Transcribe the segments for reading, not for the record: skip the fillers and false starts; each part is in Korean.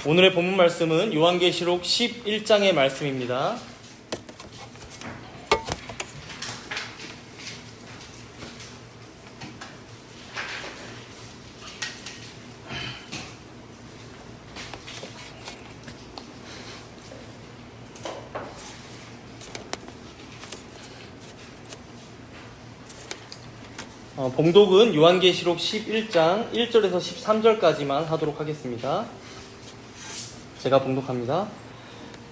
오늘의 본문 말씀은 요한계시록 11장의 말씀입니다. 봉독은 요한계시록 11장 1절에서 13절까지만 하도록 하겠습니다. 제가 봉독합니다.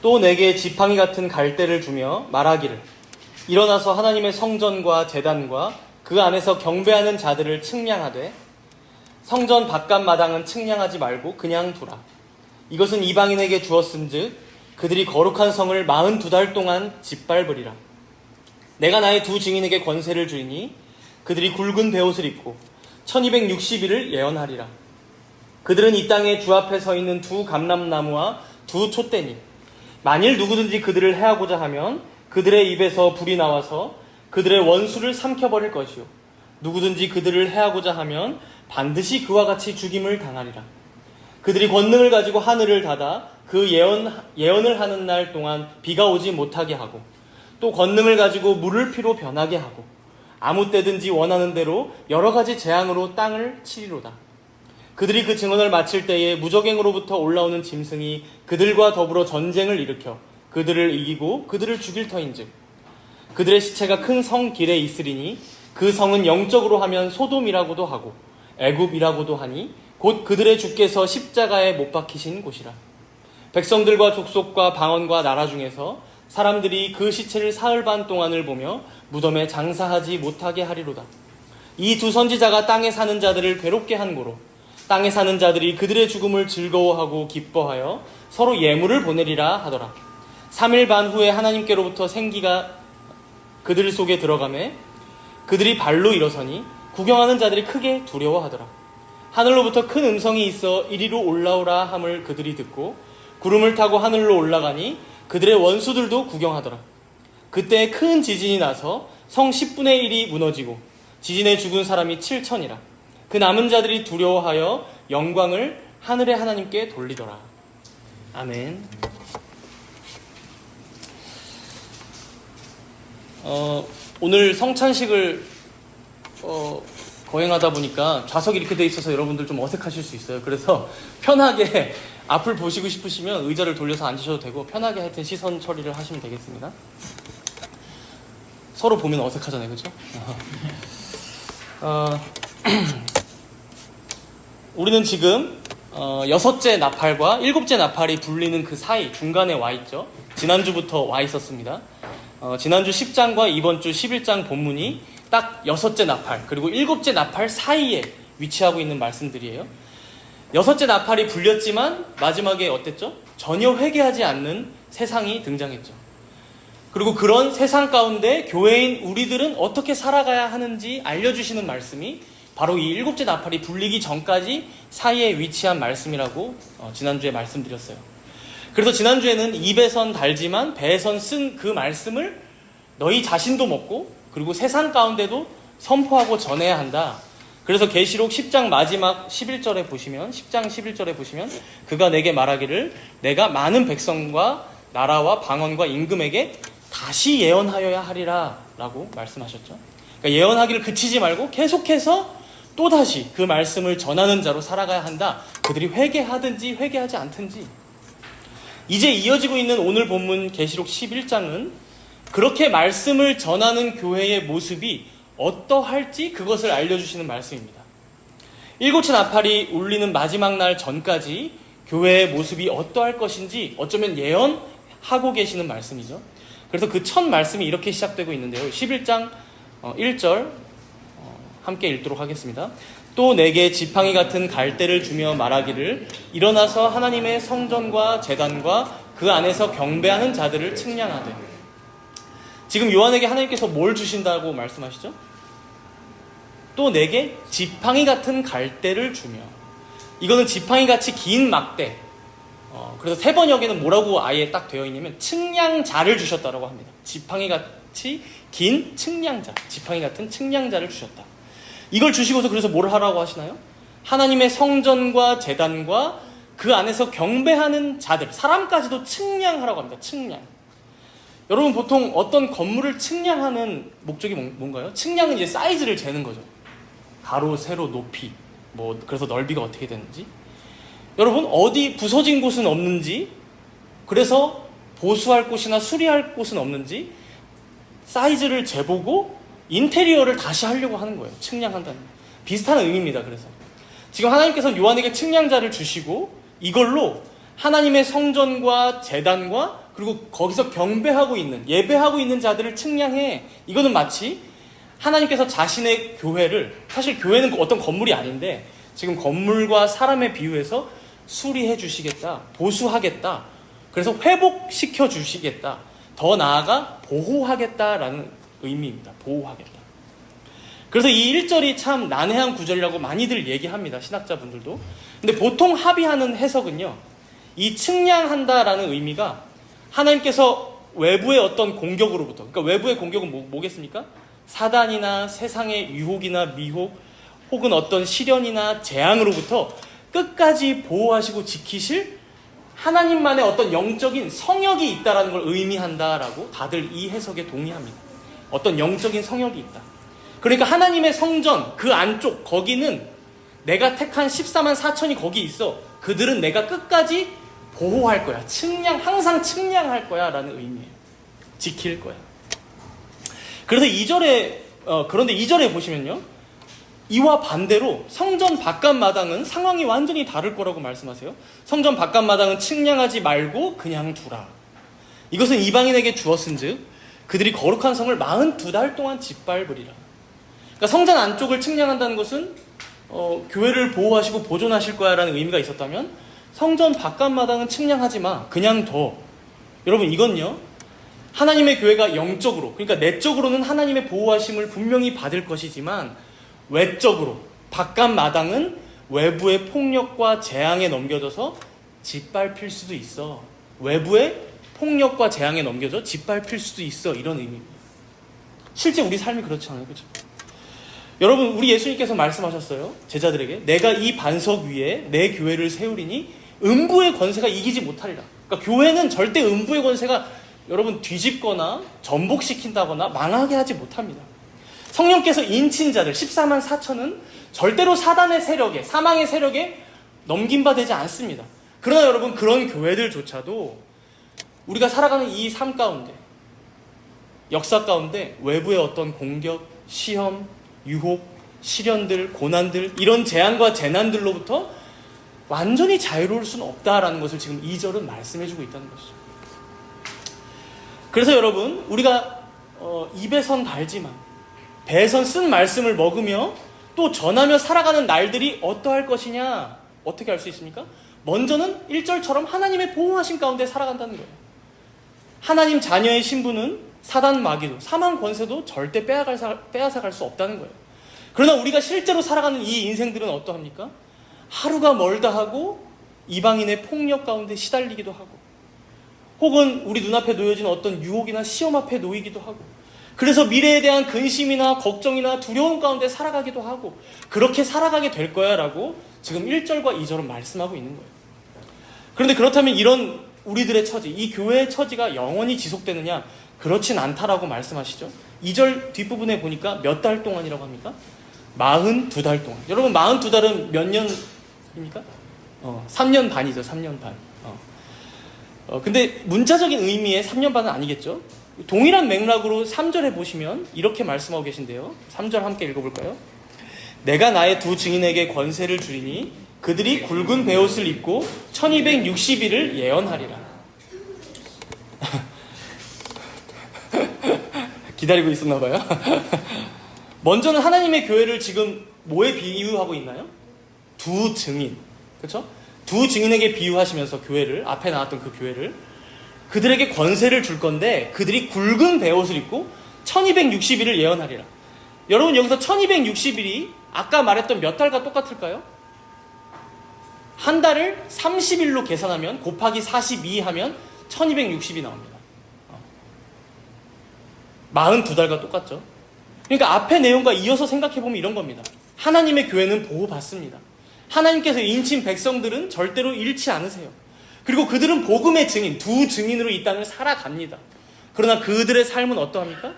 또 내게 지팡이 같은 갈대를 주며 말하기를 일어나서 하나님의 성전과 제단과 그 안에서 경배하는 자들을 측량하되 성전 바깥 마당은 측량하지 말고 그냥 두라. 이것은 이방인에게 주었음즉 그들이 거룩한 성을 42달 동안 짓밟으리라. 내가 나의 두 증인에게 권세를 주리니 그들이 굵은 베옷을 입고 1260일을 예언하리라. 그들은 이 땅에 주 앞에 서 있는 두 감람나무와 두 촛대니 만일 누구든지 그들을 해하고자 하면 그들의 입에서 불이 나와서 그들의 원수를 삼켜버릴 것이요 누구든지 그들을 해하고자 하면 반드시 그와 같이 죽임을 당하리라. 그들이 권능을 가지고 하늘을 닫아 그 예언을 하는 날 동안 비가 오지 못하게 하고 또 권능을 가지고 물을 피로 변하게 하고 아무 때든지 원하는 대로 여러 가지 재앙으로 땅을 치리로다. 그들이 그 증언을 마칠 때에 무적행으로부터 올라오는 짐승이 그들과 더불어 전쟁을 일으켜 그들을 이기고 그들을 죽일 터인즉 그들의 시체가 큰 성 길에 있으리니 그 성은 영적으로 하면 소돔이라고도 하고 애굽이라고도 하니 곧 그들의 주께서 십자가에 못 박히신 곳이라. 백성들과 족속과 방언과 나라 중에서 사람들이 그 시체를 사흘 반 동안을 보며 무덤에 장사하지 못하게 하리로다. 이 두 선지자가 땅에 사는 자들을 괴롭게 한 고로 땅에 사는 자들이 그들의 죽음을 즐거워하고 기뻐하여 서로 예물을 보내리라 하더라. 3일 반 후에 하나님께로부터 생기가 그들 속에 들어가매 그들이 발로 일어서니 구경하는 자들이 크게 두려워하더라. 하늘로부터 큰 음성이 있어 이리로 올라오라 함을 그들이 듣고 구름을 타고 하늘로 올라가니 그들의 원수들도 구경하더라. 그때 큰 지진이 나서 성 10분의 1이 무너지고 지진에 죽은 사람이 7천이라. 그 남은 자들이 두려워하여 영광을 하늘의 하나님께 돌리더라. 아멘. 오늘 성찬식을 거행하다 보니까 좌석이 이렇게 돼 있어서 여러분들 좀 어색하실 수 있어요. 그래서 편하게 앞을 보시고 싶으시면 의자를 돌려서 앉으셔도 되고 편하게 하여튼 시선 처리를 하시면 되겠습니다. 서로 보면 어색하잖아요, 그렇죠? 우리는 지금 6째 나팔과 7째 나팔이 불리는 그 사이 중간에 와 있죠. 지난주부터 와 있었습니다. 지난주 10장과 이번 주 11장 본문이 딱 6째 나팔 그리고 7째 나팔 사이에 위치하고 있는 말씀들이에요. 6째 나팔이 불렸지만 마지막에 어땠죠? 전혀 회개하지 않는 세상이 등장했죠. 그리고 그런 세상 가운데 교회인 우리들은 어떻게 살아가야 하는지 알려주시는 말씀이 바로 이 7째 나팔이 불리기 전까지 사이에 위치한 말씀이라고 지난주에 말씀드렸어요. 그래서 지난주에는 입에선 달지만 배에선 쓴 그 말씀을 너희 자신도 먹고 그리고 세상 가운데도 선포하고 전해야 한다. 그래서 계시록 10장 마지막 11절에 보시면 10장 11절에 보시면 그가 내게 말하기를 내가 많은 백성과 나라와 방언과 임금에게 다시 예언하여야 하리라 라고 말씀하셨죠. 그러니까 예언하기를 그치지 말고 계속해서 또다시 그 말씀을 전하는 자로 살아가야 한다. 그들이 회개하든지 회개하지 않든지. 이제 이어지고 있는 오늘 본문 계시록 11장은 그렇게 말씀을 전하는 교회의 모습이 어떠할지 그것을 알려주시는 말씀입니다. 7째 나팔이 울리는 마지막 날 전까지 교회의 모습이 어떠할 것인지 어쩌면 예언하고 계시는 말씀이죠. 그래서 그 첫 말씀이 이렇게 시작되고 있는데요. 11장 1절 함께 읽도록 하겠습니다. 또 내게 지팡이 같은 갈대를 주며 말하기를 일어나서 하나님의 성전과 제단과 그 안에서 경배하는 자들을 측량하되. 지금 요한에게 하나님께서 뭘 주신다고 말씀하시죠? 또 내게 지팡이 같은 갈대를 주며. 이거는 지팡이같이 긴 막대. 그래서 세 번역에는 뭐라고 아예 딱 되어 있냐면 측량자를 주셨다라고 합니다. 지팡이같이 긴 측량자, 지팡이 같은 측량자를 주셨다. 이걸 주시고서 그래서 뭘 하라고 하시나요? 하나님의 성전과 제단과 그 안에서 경배하는 자들, 사람까지도 측량하라고 합니다. 측량. 여러분 보통 어떤 건물을 측량하는 목적이 뭔가요? 측량은 이제 사이즈를 재는 거죠. 가로, 세로, 높이, 뭐 그래서 넓이가 어떻게 되는지. 여러분 어디 부서진 곳은 없는지, 그래서 보수할 곳이나 수리할 곳은 없는지 사이즈를 재보고 인테리어를 다시 하려고 하는 거예요. 측량한다는. 비슷한 의미입니다. 그래서 지금 하나님께서 요한에게 측량자를 주시고 이걸로 하나님의 성전과 제단과 그리고 거기서 경배하고 있는, 예배하고 있는 자들을 측량해. 이거는 마치 하나님께서 자신의 교회를, 사실 교회는 어떤 건물이 아닌데 지금 건물과 사람에 비유해서 수리해 주시겠다, 보수하겠다, 그래서 회복시켜 주시겠다, 더 나아가 보호하겠다라는 의미입니다. 보호하겠다. 그래서 이 1절이 참 난해한 구절이라고 많이들 얘기합니다. 신학자분들도. 근데 보통 합의하는 해석은요, 이 측량한다라는 의미가 하나님께서 외부의 어떤 공격으로부터, 그러니까 외부의 공격은 뭐겠습니까? 사단이나 세상의 유혹이나 미혹 혹은 어떤 시련이나 재앙으로부터 끝까지 보호하시고 지키실 하나님만의 어떤 영적인 성역이 있다라는 걸 의미한다라고 다들 이 해석에 동의합니다. 어떤 영적인 성역이 있다. 그러니까 하나님의 성전 그 안쪽, 거기는 내가 택한 14만 4천이 거기 있어. 그들은 내가 끝까지 보호할 거야. 항상 측량할 거야 라는 의미예요. 지킬 거야. 그래서 2절에 그런데 2절에 보시면요, 이와 반대로 성전 바깥마당은 상황이 완전히 다를 거라고 말씀하세요. 성전 바깥마당은 측량하지 말고 그냥 두라. 이것은 이방인에게 주었은즉 그들이 거룩한 성을 42달 동안 짓밟으리라. 그러니까 성전 안쪽을 측량한다는 것은 교회를 보호하시고 보존하실 거야 라는 의미가 있었다면, 성전 바깥마당은 측량하지 마, 그냥 둬. 여러분 이건요, 하나님의 교회가 영적으로, 그러니까 내적으로는 하나님의 보호하심을 분명히 받을 것이지만 외적으로, 바깥마당은 외부의 폭력과 재앙에 넘겨져서 짓밟힐 수도 있어. 외부의 폭력과 재앙에 넘겨져 짓밟힐 수도 있어. 이런 의미입니다. 실제 우리 삶이 그렇지 않아요? 그렇죠? 여러분, 우리 예수님께서 말씀하셨어요. 제자들에게 내가 이 반석 위에 내 교회를 세우리니 음부의 권세가 이기지 못하리라. 그러니까 교회는 절대 음부의 권세가 여러분 뒤집거나 전복시킨다거나 망하게 하지 못합니다. 성령께서 인친 자들 14만 4천은 절대로 사단의 세력에, 사망의 세력에 넘김받지 않습니다. 그러나 여러분, 그런 교회들조차도 우리가 살아가는 이 삶 가운데, 역사 가운데 외부의 어떤 공격, 시험, 유혹, 시련들, 고난들, 이런 재앙과 재난들로부터 완전히 자유로울 수는 없다라는 것을 지금 2절은 말씀해주고 있다는 것이죠. 그래서 여러분, 우리가 입에 선 달지만 배에 선 쓴 말씀을 먹으며 또 전하며 살아가는 날들이 어떠할 것이냐, 어떻게 알 수 있습니까? 먼저는 1절처럼 하나님의 보호하신 가운데 살아간다는 거예요. 하나님 자녀의 신분은 사단 마귀도, 사망 권세도 절대 빼앗아갈 수 없다는 거예요. 그러나 우리가 실제로 살아가는 이 인생들은 어떠합니까? 하루가 멀다 하고 이방인의 폭력 가운데 시달리기도 하고, 혹은 우리 눈앞에 놓여진 어떤 유혹이나 시험 앞에 놓이기도 하고, 그래서 미래에 대한 근심이나 걱정이나 두려움 가운데 살아가기도 하고, 그렇게 살아가게 될 거야 라고 지금 1절과 2절은 말씀하고 있는 거예요. 그런데 그렇다면 이런 우리들의 처지, 이 교회의 처지가 영원히 지속되느냐? 그렇진 않다라고 말씀하시죠. 2절 뒷부분에 보니까 몇 달 동안이라고 합니까? 42달 동안. 여러분 42달은 몇 년입니까? 3년 반이죠. 3년 반. 근데 문자적인 의미의 3년 반은 아니겠죠? 동일한 맥락으로 3절에 보시면 이렇게 말씀하고 계신데요. 3절 함께 읽어볼까요? 내가 나의 두 증인에게 권세를 주리니 그들이 굵은 베옷을 입고 1260일을 예언하리라. 기다리고 있었나 봐요. 먼저는 하나님의 교회를 지금 뭐에 비유하고 있나요? 두 증인. 그렇죠? 두 증인에게 비유하시면서 교회를, 앞에 나왔던 그 교회를, 그들에게 권세를 줄 건데 그들이 굵은 베옷을 입고 1260일을 예언하리라. 여러분 여기서 1260일이 아까 말했던 몇 달과 똑같을까요? 한 달을 30일로 계산하면 곱하기 42 하면 1260이 나옵니다. 42달과 똑같죠. 그러니까 앞의 내용과 이어서 생각해보면 이런 겁니다. 하나님의 교회는 보호받습니다. 하나님께서 인친 백성들은 절대로 잃지 않으세요. 그리고 그들은 복음의 증인, 두 증인으로 이 땅을 살아갑니다. 그러나 그들의 삶은 어떠합니까?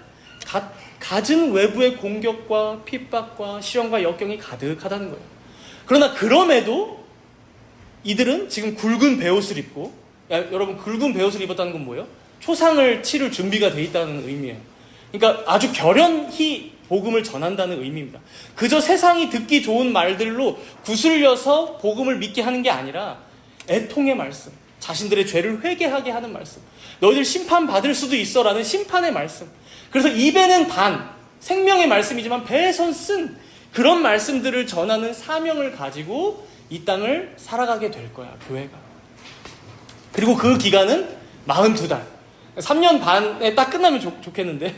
갖은 외부의 공격과 핍박과 시련과 역경이 가득하다는 거예요. 그러나 그럼에도 이들은 지금 굵은 베옷을 입고, 여러분 굵은 베옷을 입었다는 건 뭐예요? 초상을 치를 준비가 돼 있다는 의미예요. 그러니까 아주 결연히 복음을 전한다는 의미입니다. 그저 세상이 듣기 좋은 말들로 구슬려서 복음을 믿게 하는 게 아니라 애통의 말씀, 자신들의 죄를 회개하게 하는 말씀, 너희들 심판받을 수도 있어라는 심판의 말씀. 그래서 입에는 단, 생명의 말씀이지만 배에선 쓴 그런 말씀들을 전하는 사명을 가지고 이 땅을 살아가게 될 거야, 교회가. 그리고 그 기간은 42달. 3년 반에 딱 끝나면 좋겠는데,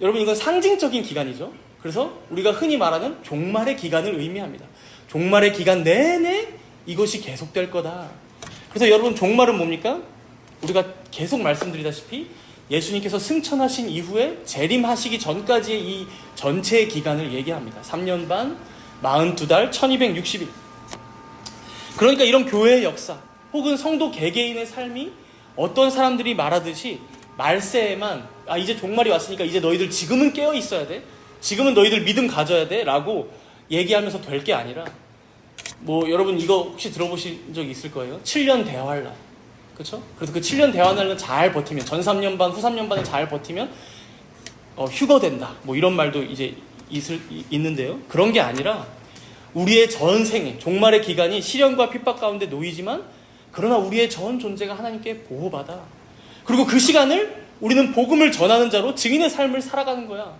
여러분 이건 상징적인 기간이죠. 그래서 우리가 흔히 말하는 종말의 기간을 의미합니다. 종말의 기간 내내 이것이 계속될 거다. 그래서 여러분 종말은 뭡니까? 우리가 계속 말씀드리다시피 예수님께서 승천하신 이후에 재림하시기 전까지의 이 전체의 기간을 얘기합니다. 3년 반, 42달, 1260일. 그러니까 이런 교회의 역사 혹은 성도 개개인의 삶이 어떤 사람들이 말하듯이 말세에만 이제 종말이 왔으니까 이제 너희들 지금은 깨어 있어야 돼, 지금은 너희들 믿음 가져야 돼 라고 얘기하면서 될 게 아니라, 여러분 이거 혹시 들어보신 적 있을 거예요. 7년 대환란, 그렇죠? 그래서 그 7년 대환란을 잘 버티면, 전 3년 반, 후 3년 반을 잘 버티면 휴거된다, 이런 말도 이제 있는데요. 그런 게 아니라 우리의 전생에 종말의 기간이 시련과 핍박 가운데 놓이지만, 그러나 우리의 전 존재가 하나님께 보호받아. 그리고 그 시간을 우리는 복음을 전하는 자로 증인의 삶을 살아가는 거야.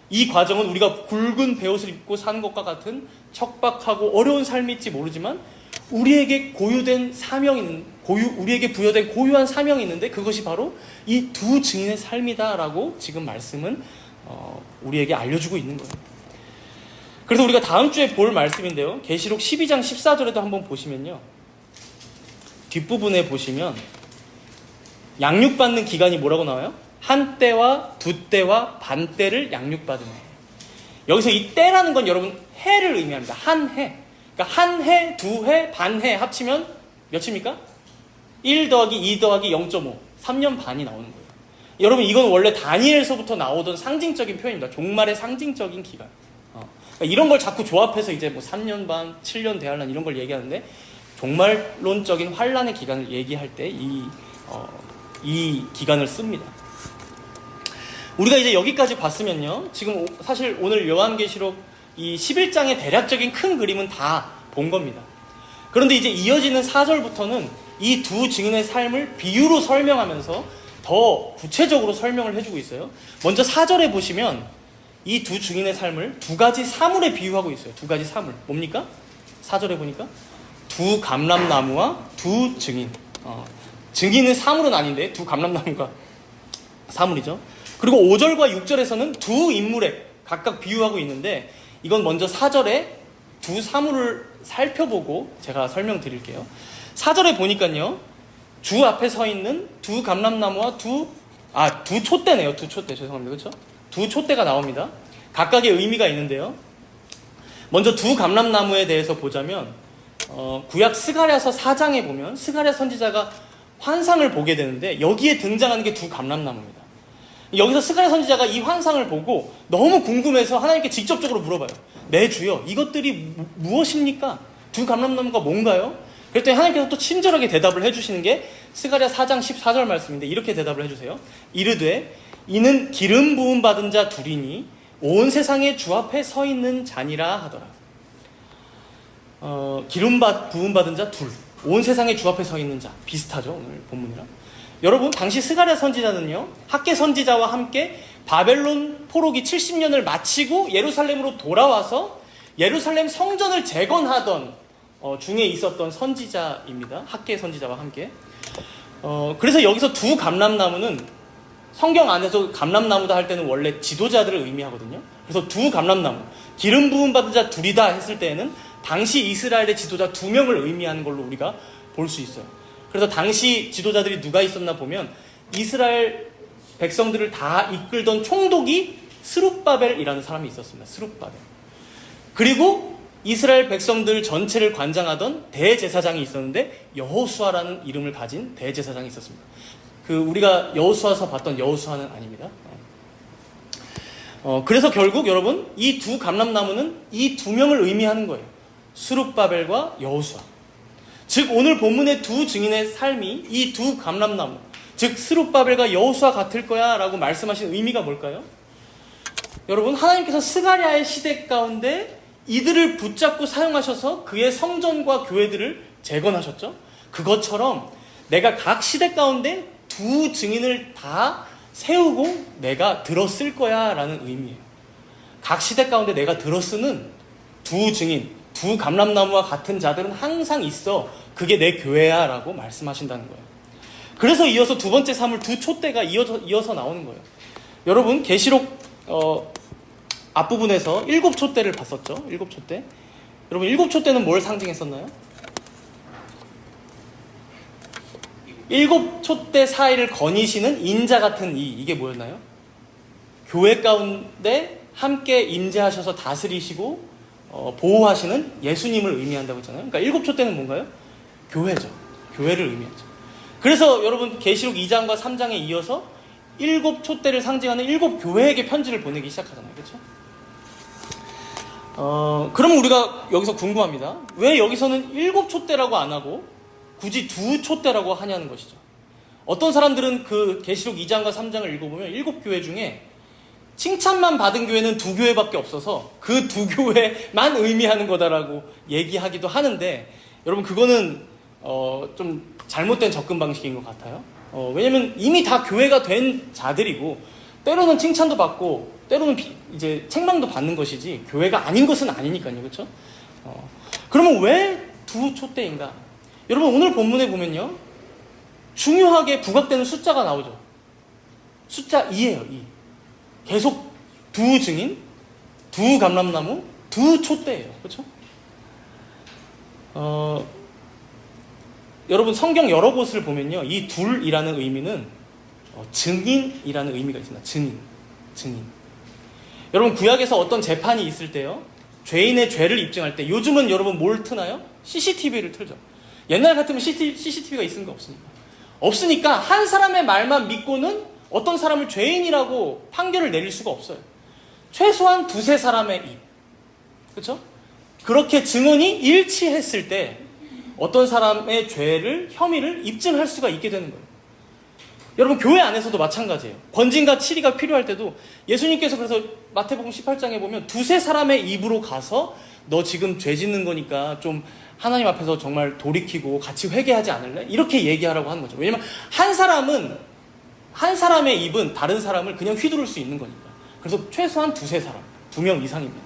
이 과정은 우리가 굵은 베옷을 입고 사는 것과 같은 척박하고 어려운 삶일지 모르지만 우리에게 고유된 사명이 우리에게 부여된 고유한 사명이 있는데, 그것이 바로 이 두 증인의 삶이다라고 지금 말씀은 우리에게 알려주고 있는 거예요. 그래서 우리가 다음 주에 볼 말씀인데요, 계시록 12장 14절에도 한번 보시면요, 뒷부분에 보시면 양육받는 기간이 뭐라고 나와요? 한 때와 두 때와 반 때를 양육받으네. 여기서 이 때라는 건 여러분 해를 의미합니다. 한 해. 그러니까 한 해, 두 해, 반 해 합치면 몇입니까? 1 더하기 2 더하기 0.5. 3년 반이 나오는 거예요. 여러분 이건 원래 다니엘서부터 나오던 상징적인 표현입니다. 종말의 상징적인 기간. 그러니까 이런 걸 자꾸 조합해서 이제 3년 반, 7년 대환란 이런 걸 얘기하는데, 종말론적인 환란의 기간을 얘기할 때 이 기간을 씁니다. 우리가 이제 여기까지 봤으면요, 지금 사실 오늘 요한계시록 이 11장의 대략적인 큰 그림은 다 본 겁니다. 그런데 이제 이어지는 4절부터는 이 두 증인의 삶을 비유로 설명하면서 더 구체적으로 설명을 해주고 있어요. 먼저 4절에 보시면 이 두 증인의 삶을 두 가지 사물에 비유하고 있어요. 두 가지 사물. 뭡니까? 4절에 보니까 두 감람나무와 두 증인. 증인은 사물은 아닌데 두 감람나무가 사물이죠. 그리고 5절과 6절에서는 두 인물에 각각 비유하고 있는데, 이건 먼저 4절에 두 사물을 살펴보고 제가 설명드릴게요. 4절에 보니까요, 주 앞에 서 있는 두 감람나무와 두 촛대네요. 두 촛대, 죄송합니다. 그렇죠? 두 촛대가 나옵니다. 각각의 의미가 있는데요. 먼저 두 감람나무에 대해서 보자면, 구약 스가랴서 4장에 보면 스가랴 선지자가 환상을 보게 되는데, 여기에 등장하는 게 두 감람나무입니다. 여기서 스가랴 선지자가 이 환상을 보고 너무 궁금해서 하나님께 직접적으로 물어봐요. 내 주여, 이것들이 무엇입니까? 두 감람나무가 뭔가요? 그랬더니 하나님께서 또 친절하게 대답을 해주시는 게 스가랴 4장 14절 말씀인데, 이렇게 대답을 해주세요. 이르되 이는 기름 부음 받은 자 둘이니 온 세상의 주 앞에 서 있는 자니라 하더라. 기름 부음 받은 자 둘, 온 세상의 주 앞에 서 있는 자, 비슷하죠 오늘 본문이랑. 여러분 당시 스가랴 선지자는요, 학개 선지자와 함께 바벨론 포로기 70년을 마치고 예루살렘으로 돌아와서 예루살렘 성전을 재건하던 중에 있었던 선지자입니다. 학개 선지자와 함께. 그래서 여기서 두 감람나무는 성경 안에서 감람나무다 할 때는 원래 지도자들을 의미하거든요. 그래서 두 감람나무, 기름 부음 받은 자 둘이다 했을 때에는 당시 이스라엘의 지도자 2명을 의미하는 걸로 우리가 볼 수 있어요. 그래서 당시 지도자들이 누가 있었나 보면 이스라엘 백성들을 다 이끌던 총독이 스룹바벨이라는 사람이 있었습니다. 스룹바벨. 그리고 이스라엘 백성들 전체를 관장하던 대제사장이 있었는데 여호수아라는 이름을 가진 대제사장이 있었습니다. 우리가 여호수아서 봤던 여호수아는 아닙니다. 그래서 결국 여러분 이 두 감람나무는 이 두 명을 의미하는 거예요. 스룹바벨과 여호수아. 즉 오늘 본문의 두 증인의 삶이 이 두 감람나무, 즉 스룹바벨과 여호수아 같을 거야 라고 말씀하신 의미가 뭘까요? 여러분, 하나님께서 스가랴의 시대 가운데 이들을 붙잡고 사용하셔서 그의 성전과 교회들을 재건하셨죠. 그것처럼 내가 각 시대 가운데 두 증인을 다 세우고 내가 들었을 거야 라는 의미예요. 각 시대 가운데 내가 들어쓰는 두 증인, 두 감람나무와 같은 자들은 항상 있어. 그게 내 교회야 라고 말씀하신다는 거예요. 그래서 이어서 두 번째 사물 두 촛대가 이어서 나오는 거예요. 여러분, 계시록 앞부분에서 일곱 촛대를 봤었죠. 일곱 촛대. 여러분, 일곱 촛대는 뭘 상징했었나요? 일곱 촛대 사이를 거니시는 인자 같은 이게 뭐였나요? 교회 가운데 함께 임재하셔서 다스리시고 보호하시는 예수님을 의미한다고 했잖아요. 그러니까 일곱 촛대는 뭔가요? 교회죠. 교회를 의미하죠. 그래서 여러분 계시록 2장과 3장에 이어서 일곱 촛대를 상징하는 일곱 교회에게 편지를 보내기 시작하잖아요. 그렇죠? 그럼 우리가 여기서 궁금합니다. 왜 여기서는 일곱 촛대라고 안 하고 굳이 두 촛대라고 하냐는 것이죠. 어떤 사람들은 그 계시록 2장과 3장을 읽어보면 일곱 교회 중에 칭찬만 받은 교회는 두 교회밖에 없어서 그 두 교회만 의미하는 거다라고 얘기하기도 하는데, 여러분 그거는 좀 잘못된 접근 방식인 것 같아요. 왜냐면 이미 다 교회가 된 자들이고 때로는 칭찬도 받고 때로는 이제 책망도 받는 것이지 교회가 아닌 것은 아니니까요. 그렇죠? 그러면 왜 두 촛대인가? 여러분 오늘 본문에 보면요, 중요하게 부각되는 숫자가 나오죠. 숫자 2예요. 2. 계속 두 증인, 두 감람나무, 두 촛대예요. 그렇죠? 여러분 성경 여러 곳을 보면요, 이 둘이라는 의미는 증인이라는 의미가 있습니다. 증인. 여러분 구약에서 어떤 재판이 있을 때요, 죄인의 죄를 입증할 때 요즘은 여러분 뭘 트나요? CCTV를 틀죠. 옛날 같으면 CCTV가 있습니까? 없으니까 한 사람의 말만 믿고는 어떤 사람을 죄인이라고 판결을 내릴 수가 없어요. 최소한 두세 사람의 입. 그렇죠? 그렇게 증언이 일치했을 때 어떤 사람의 혐의를 입증할 수가 있게 되는 거예요. 여러분 교회 안에서도 마찬가지예요. 권징과 치리가 필요할 때도 예수님께서 그래서 마태복음 18장에 보면 두세 사람의 입으로 가서 너 지금 죄 짓는 거니까 좀 하나님 앞에서 정말 돌이키고 같이 회개하지 않을래? 이렇게 얘기하라고 하는 거죠. 왜냐면 한 사람의 입은 다른 사람을 그냥 휘두를 수 있는 거니까. 그래서 최소한 두세 사람, 2명 이상입니다.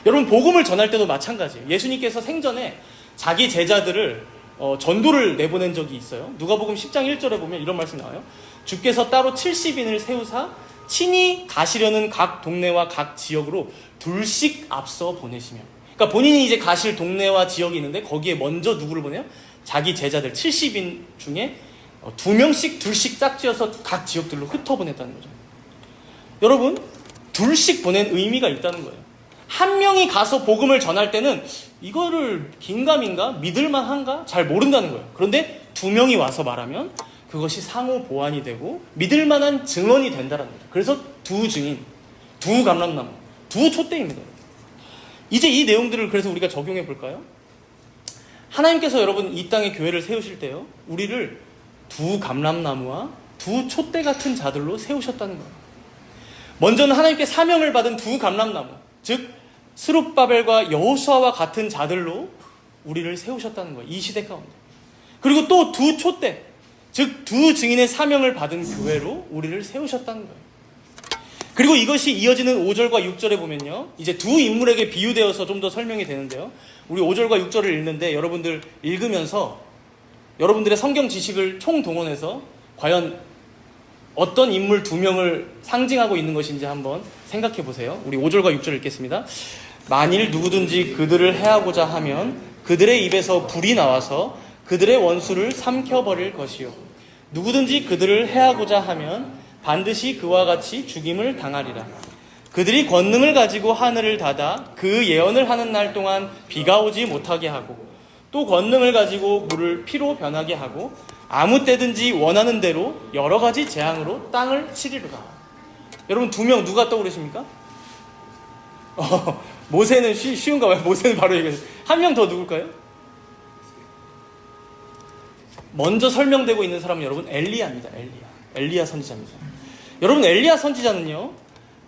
여러분 복음을 전할 때도 마찬가지예요. 예수님께서 생전에 자기 제자들을 전도를 내보낸 적이 있어요. 누가복음 10장 1절에 보면 이런 말씀이 나와요. 주께서 따로 70인을 세우사 친히 가시려는 각 동네와 각 지역으로 둘씩 앞서 보내시며, 그러니까 본인이 이제 가실 동네와 지역이 있는데 거기에 먼저 누구를 보내요? 자기 제자들 70인 중에 2명씩 둘씩 짝지어서 각 지역들로 흩어보냈다는 거죠. 여러분 둘씩 보낸 의미가 있다는 거예요. 한 명이 가서 복음을 전할 때는 이거를 긴가민가? 믿을만한가? 잘 모른다는 거예요. 그런데 2명이 와서 말하면 그것이 상호 보완이 되고 믿을만한 증언이 된다는 거죠. 그래서 두 증인, 두 감람나무, 두 촛대입니다. 이제 이 내용들을 그래서 우리가 적용해 볼까요? 하나님께서 여러분 이 땅에 교회를 세우실 때요, 우리를 두 감람나무와 두 촛대 같은 자들로 세우셨다는 거예요. 먼저는 하나님께 사명을 받은 두 감람나무, 즉 스룹바벨과 여호수아와 같은 자들로 우리를 세우셨다는 거예요. 이 시대 가운데. 그리고 또 두 촛대, 즉 두 증인의 사명을 받은 교회로 우리를 세우셨다는 거예요. 그리고 이것이 이어지는 5절과 6절에 보면요, 이제 두 인물에게 비유되어서 좀 더 설명이 되는데요, 우리 5절과 6절을 읽는데 여러분들 읽으면서 여러분들의 성경 지식을 총동원해서 과연 어떤 인물 2명을 상징하고 있는 것인지 한번 생각해 보세요. 우리 5절과 6절 읽겠습니다. 만일 누구든지 그들을 해하고자 하면 그들의 입에서 불이 나와서 그들의 원수를 삼켜버릴 것이요, 누구든지 그들을 해하고자 하면 반드시 그와 같이 죽임을 당하리라. 그들이 권능을 가지고 하늘을 닫아 그 예언을 하는 날 동안 비가 오지 못하게 하고 또 권능을 가지고 물을 피로 변하게 하고 아무 때든지 원하는 대로 여러 가지 재앙으로 땅을 치리로다. 여러분 두 명 누가 떠오르십니까? 모세는 쉬운가 봐요. 모세는 바로 얘기해요. 한 명 더 누굴까요? 먼저 설명되고 있는 사람은 여러분 엘리야입니다. 엘리야 선지자입니다. 여러분 엘리야 선지자는요,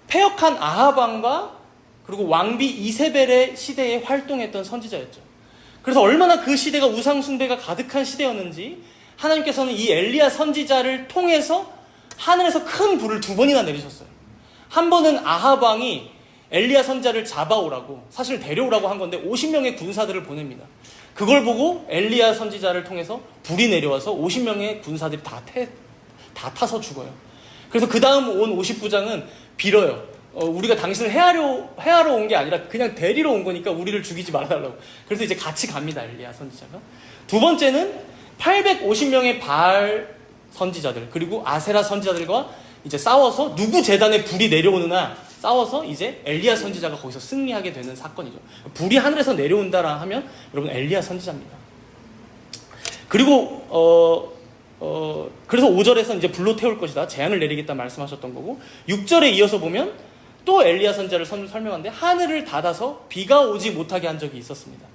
패역한 아합 왕과 그리고 왕비 이세벨의 시대에 활동했던 선지자였죠. 그래서 얼마나 그 시대가 우상 숭배가 가득한 시대였는지 하나님께서는 이 엘리야 선지자를 통해서 하늘에서 큰 불을 2번이나 내리셨어요. 한 번은 아합 왕이 엘리야 선지자를 잡아오라고, 사실 데려오라고 한 건데 50명의 군사들을 보냅니다. 그걸 보고 엘리야 선지자를 통해서 불이 내려와서 50명의 군사들이 다 타서 죽어요. 그래서 그 다음 온 50부장은 빌어요. 우리가 당신을 해하러 온 게 아니라 그냥 데리러 온 거니까 우리를 죽이지 말아달라고. 그래서 이제 같이 갑니다, 엘리야 선지자가. 두 번째는 850명의 바알 선지자들 그리고 아세라 선지자들과 이제 싸워서 누구 재단에 불이 내려오느냐 싸워서 이제 엘리야 선지자가 거기서 승리하게 되는 사건이죠. 불이 하늘에서 내려온다라 하면 여러분 엘리야 선지자입니다. 그리고 그래서 5절에서 이제 불로 태울 것이다, 재앙을 내리겠다 말씀하셨던 거고, 6절에 이어서 보면 또 엘리야 선지자를 설명하는데 하늘을 닫아서 비가 오지 못하게 한 적이 있었습니다.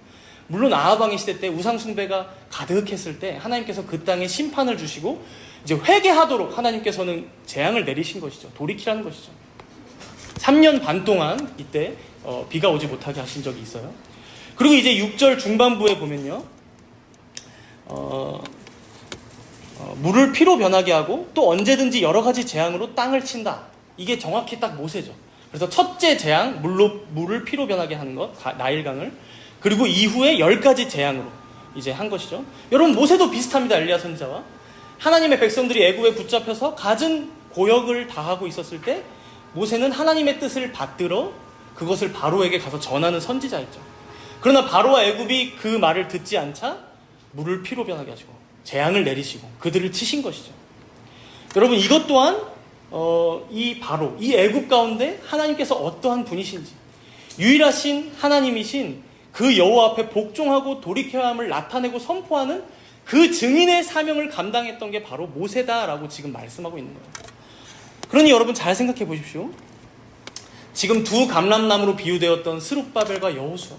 물론 아합 왕의 시대 때 우상 숭배가 가득했을 때 하나님께서 그 땅에 심판을 주시고 이제 회개하도록 하나님께서는 재앙을 내리신 것이죠. 돌이키라는 것이죠. 3년 반 동안 이때 비가 오지 못하게 하신 적이 있어요. 그리고 이제 6절 중반부에 보면요, 물을 피로 변하게 하고 또 언제든지 여러 가지 재앙으로 땅을 친다. 이게 정확히 딱 모세죠. 그래서 첫째 재앙, 물을 피로 변하게 하는 것, 나일강을. 그리고 이후에 10가지 재앙으로 이제 한 것이죠. 여러분 모세도 비슷합니다. 엘리야 선지자와. 하나님의 백성들이 애굽에 붙잡혀서 갖은 고역을 다하고 있었을 때 모세는 하나님의 뜻을 받들어 그것을 바로에게 가서 전하는 선지자였죠. 그러나 바로와 애굽이 그 말을 듣지 않자 물을 피로 변하게 하시고 재앙을 내리시고 그들을 치신 것이죠. 여러분 이것 또한 이 애굽 가운데 하나님께서 어떠한 분이신지, 유일하신 하나님이신 그 여호와 앞에 복종하고 돌이켜야 함을 나타내고 선포하는 그 증인의 사명을 감당했던 게 바로 모세다라고 지금 말씀하고 있는 거예요. 그러니 여러분 잘 생각해 보십시오. 지금 두 감람나무로 비유되었던 스룹바벨과 여호수아,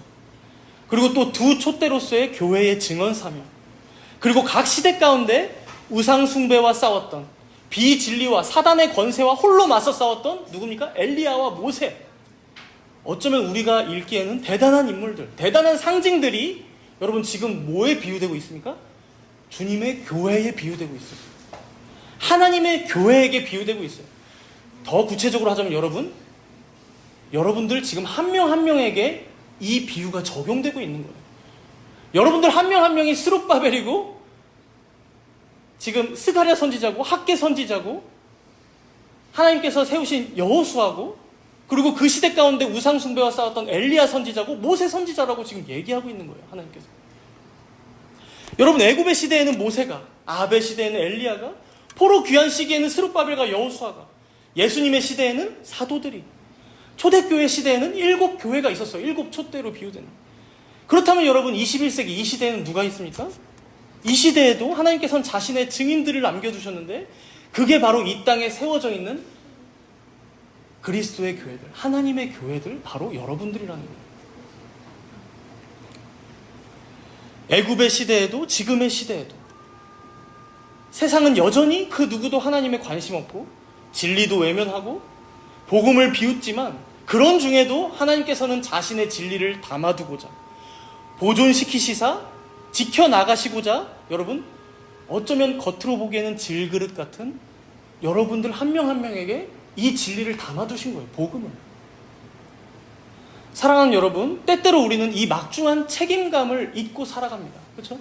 그리고 또 두 촛대로서의 교회의 증언 사명, 그리고 각 시대 가운데 우상 숭배와 싸웠던, 비진리와 사단의 권세와 홀로 맞서 싸웠던 누굽니까? 엘리야와 모세. 어쩌면 우리가 읽기에는 대단한 인물들, 대단한 상징들이 여러분 지금 뭐에 비유되고 있습니까? 주님의 교회에 비유되고 있어요. 하나님의 교회에게 비유되고 있어요. 더 구체적으로 하자면 여러분들 지금 한 명 한 명에게 이 비유가 적용되고 있는 거예요. 여러분들 한 명 한 명이 스룹바벨이고 지금 스가랴 선지자고 학개 선지자고 하나님께서 세우신 여호수아고 그리고 그 시대 가운데 우상 숭배와 싸웠던 엘리야 선지자고 모세 선지자라고 지금 얘기하고 있는 거예요. 하나님께서. 여러분 애굽의 시대에는 모세가, 아합의 시대에는 엘리야가, 포로 귀한 시기에는 스룹바벨과 여호수아가, 예수님의 시대에는 사도들이, 초대교회 시대에는 7교회가 있었어요. 7 촛대로 비유되는. 그렇다면 여러분 21세기 이 시대에는 누가 있습니까? 이 시대에도 하나님께서는 자신의 증인들을 남겨두셨는데 그게 바로 이 땅에 세워져 있는 그리스도의 교회들, 하나님의 교회들, 바로 여러분들이라는 거예요. 애굽의 시대에도 지금의 시대에도 세상은 여전히 그 누구도 하나님에 관심 없고 진리도 외면하고 복음을 비웃지만 그런 중에도 하나님께서는 자신의 진리를 담아두고자 보존시키시사 지켜나가시고자 여러분 어쩌면 겉으로 보기에는 질그릇 같은 여러분들 한 명 한 명에게 이 진리를 담아두신 거예요. 복음을. 사랑하는 여러분, 때때로 우리는 이 막중한 책임감을 잊고 살아갑니다. 그렇죠?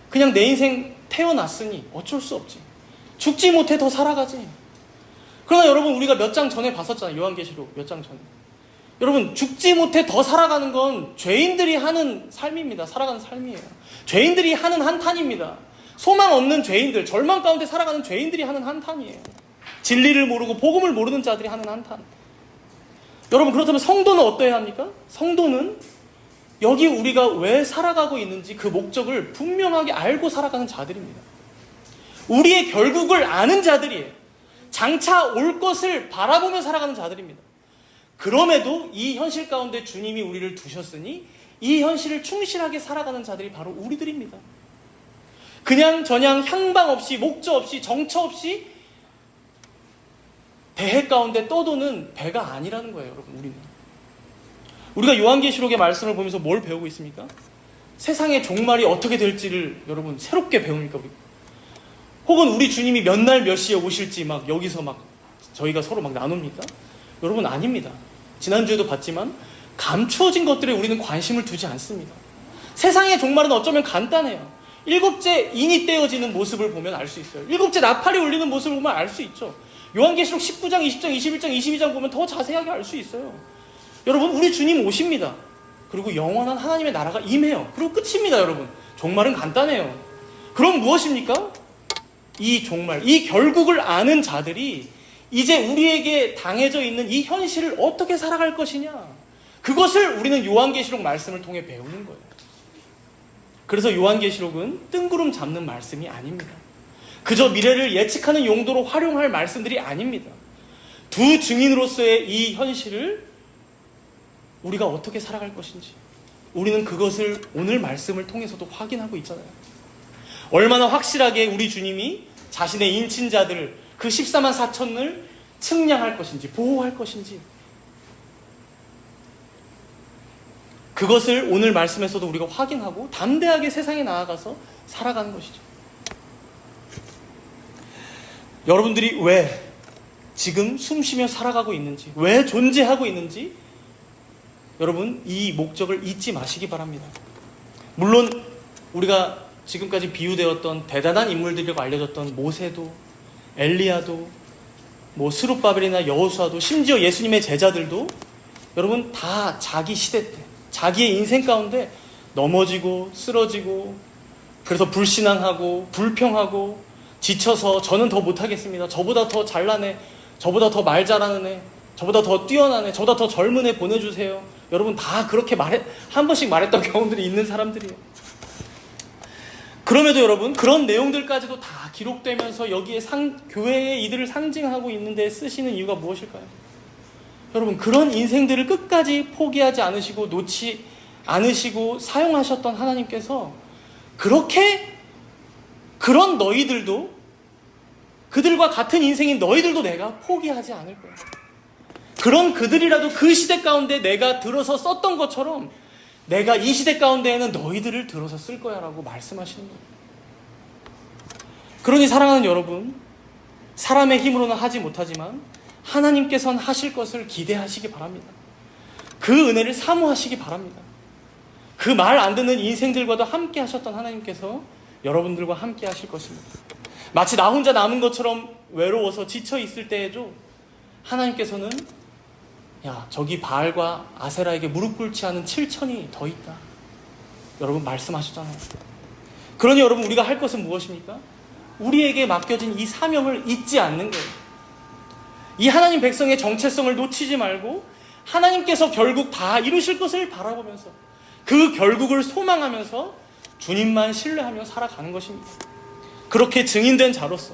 그냥 내 인생 태어났으니 어쩔 수 없지. 죽지 못해 더 살아가지. 그러나 여러분 우리가 몇 장 전에 봤었잖아요. 요한계시록 몇 장 전에. 여러분 죽지 못해 더 살아가는 건 죄인들이 하는 삶입니다. 살아가는 삶이에요. 죄인들이 하는 한탄입니다. 소망 없는 죄인들, 절망 가운데 살아가는 죄인들이 하는 한탄이에요. 진리를 모르고 복음을 모르는 자들이 하는 한탄. 여러분, 그렇다면 성도는 어떠해야 합니까? 성도는 여기 우리가 왜 살아가고 있는지 그 목적을 분명하게 알고 살아가는 자들입니다. 우리의 결국을 아는 자들이에요. 장차 올 것을 바라보며 살아가는 자들입니다. 그럼에도 이 현실 가운데 주님이 우리를 두셨으니 이 현실을 충실하게 살아가는 자들이 바로 우리들입니다. 그냥 저냥 향방 없이, 목적 없이, 정처 없이 대해 가운데 떠도는 배가 아니라는 거예요, 여러분. 우리가 요한계시록의 말씀을 보면서 뭘 배우고 있습니까? 세상의 종말이 어떻게 될지를 여러분 새롭게 배웁니까? 우리? 혹은 우리 주님이 몇 날 몇 시에 오실지 막 여기서 막 저희가 서로 막 나눕니까? 여러분, 아닙니다. 지난주에도 봤지만 감추어진 것들에 우리는 관심을 두지 않습니다. 세상의 종말은 어쩌면 간단해요. 일곱째 인이 떼어지는 모습을 보면 알 수 있어요. 일곱째 나팔이 울리는 모습을 보면 알 수 있죠. 요한계시록 19장, 20장, 21장, 22장 보면 더 자세하게 알 수 있어요. 여러분, 우리 주님 오십니다. 그리고 영원한 하나님의 나라가 임해요. 그리고 끝입니다, 여러분. 종말은 간단해요. 그럼 무엇입니까? 이 종말, 이 결국을 아는 자들이 이제 우리에게 당해져 있는 이 현실을 어떻게 살아갈 것이냐, 그것을 우리는 요한계시록 말씀을 통해 배우는 거예요. 그래서 요한계시록은 뜬구름 잡는 말씀이 아닙니다. 그저 미래를 예측하는 용도로 활용할 말씀들이 아닙니다. 두 증인으로서의 이 현실을 우리가 어떻게 살아갈 것인지 우리는 그것을 오늘 말씀을 통해서도 확인하고 있잖아요. 얼마나 확실하게 우리 주님이 자신의 인친자들 그 14만 4천을 측량할 것인지 보호할 것인지, 그것을 오늘 말씀에서도 우리가 확인하고 담대하게 세상에 나아가서 살아가는 것이죠. 여러분들이 왜 지금 숨쉬며 살아가고 있는지, 왜 존재하고 있는지 여러분 이 목적을 잊지 마시기 바랍니다. 물론 우리가 지금까지 비유되었던 대단한 인물들이라고 알려졌던 모세도, 엘리야도, 스룹바벨이나 여호수아도, 심지어 예수님의 제자들도 여러분 다 자기 시대 때 자기의 인생 가운데 넘어지고 쓰러지고, 그래서 불신앙하고 불평하고 지쳐서 저는 더 못하겠습니다, 저보다 더 잘난 애, 저보다 더 말 잘하는 애, 저보다 더 뛰어난 애, 저보다 더 젊은 애 보내주세요. 여러분 다 그렇게 한 번씩 말했던 경험들이 있는 사람들이에요. 그럼에도 여러분 그런 내용들까지도 다 기록되면서 여기에 교회의 이들을 상징하고 있는데 쓰시는 이유가 무엇일까요? 여러분, 그런 인생들을 끝까지 포기하지 않으시고 놓지 않으시고 사용하셨던 하나님께서 그런 너희들도, 그들과 같은 인생인 너희들도 내가 포기하지 않을 거야. 그런 그들이라도 그 시대 가운데 내가 들어서 썼던 것처럼 내가 이 시대 가운데에는 너희들을 들어서 쓸 거야 라고 말씀하시는 거예요. 그러니 사랑하는 여러분, 사람의 힘으로는 하지 못하지만 하나님께서는 하실 것을 기대하시기 바랍니다. 그 은혜를 사모하시기 바랍니다. 그 말 안 듣는 인생들과도 함께 하셨던 하나님께서 여러분들과 함께 하실 것입니다. 마치 나 혼자 남은 것처럼 외로워서 지쳐 있을 때에도 하나님께서는 야, 저기 바알과 아세라에게 무릎 꿇지 않은 7천이 더 있다, 여러분 말씀하셨잖아요. 그러니 여러분 우리가 할 것은 무엇입니까? 우리에게 맡겨진 이 사명을 잊지 않는 거예요. 이 하나님 백성의 정체성을 놓치지 말고 하나님께서 결국 다 이루실 것을 바라보면서 그 결국을 소망하면서 주님만 신뢰하며 살아가는 것입니다. 그렇게 증인된 자로서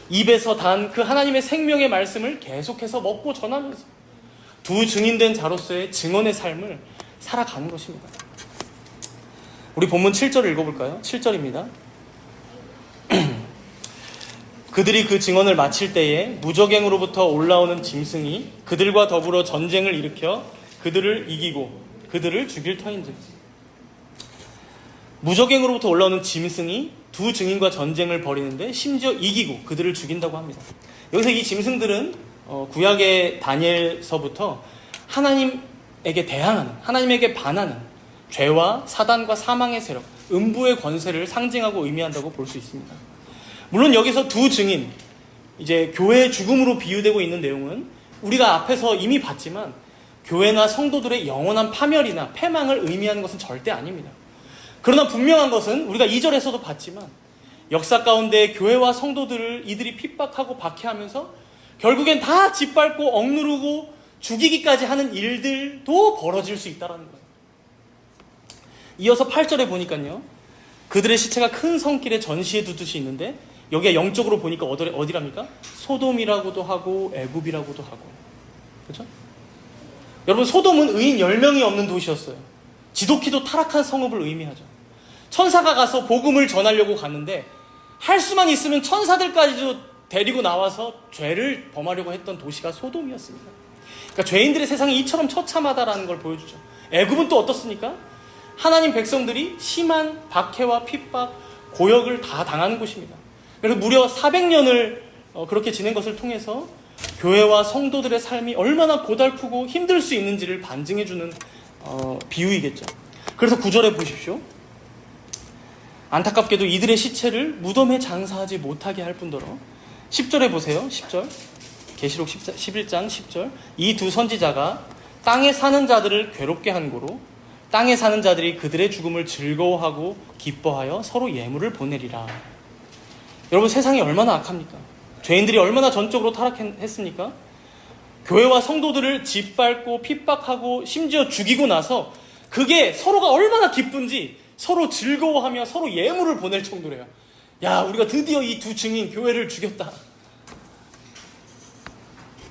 입에서 단 그 하나님의 생명의 말씀을 계속해서 먹고 전하면서 두 증인된 자로서의 증언의 삶을 살아가는 것입니다. 우리 본문 7절을 읽어볼까요? 7절입니다. 그들이 그 증언을 마칠 때에 무적행으로부터 올라오는 짐승이 그들과 더불어 전쟁을 일으켜 그들을 이기고 그들을 죽일 터인즉. 무적행으로부터 올라오는 짐승이 두 증인과 전쟁을 벌이는데 심지어 이기고 그들을 죽인다고 합니다. 여기서 이 짐승들은 구약의 다니엘서부터 하나님에게 대항하는, 하나님에게 반하는 죄와 사단과 사망의 세력, 음부의 권세를 상징하고 의미한다고 볼 수 있습니다. 물론 여기서 두 증인, 이제 교회의 죽음으로 비유되고 있는 내용은 우리가 앞에서 이미 봤지만 교회나 성도들의 영원한 파멸이나 패망을 의미하는 것은 절대 아닙니다. 그러나 분명한 것은 우리가 2절에서도 봤지만 역사 가운데 교회와 성도들을 이들이 핍박하고 박해하면서 결국엔 다 짓밟고 억누르고 죽이기까지 하는 일들도 벌어질 수 있다는 거예요. 이어서 8절에 보니까요. 그들의 시체가 큰 성길에 전시해 두듯이 있는데 여기에 영적으로 보니까 어디랍니까? 소돔이라고도 하고 애굽이라고도 하고. 그렇죠? 여러분, 소돔은 의인 10명이 없는 도시였어요. 지독히도 타락한 성읍을 의미하죠. 천사가 가서 복음을 전하려고 갔는데 할 수만 있으면 천사들까지도 데리고 나와서 죄를 범하려고 했던 도시가 소돔이었습니다. 그러니까 죄인들의 세상이 이처럼 처참하다라는 걸 보여주죠. 애굽은 또 어떻습니까? 하나님 백성들이 심한 박해와 핍박, 고역을 다 당하는 곳입니다. 그래서 무려 400년을 그렇게 지낸 것을 통해서 교회와 성도들의 삶이 얼마나 고달프고 힘들 수 있는지를 반증해주는 비유이겠죠. 그래서 9절에 보십시오. 안타깝게도 이들의 시체를 무덤에 장사하지 못하게 할 뿐더러 10절에 보세요. 10절 계시록 11장 10절 이 두 선지자가 땅에 사는 자들을 괴롭게 한 고로 땅에 사는 자들이 그들의 죽음을 즐거워하고 기뻐하여 서로 예물을 보내리라. 여러분, 세상이 얼마나 악합니까? 죄인들이 얼마나 전적으로 타락했습니까? 교회와 성도들을 짓밟고 핍박하고 심지어 죽이고 나서 그게 서로가 얼마나 기쁜지 서로 즐거워하며 서로 예물을 보낼 정도래요. 야, 우리가 드디어 이 두 증인 교회를 죽였다.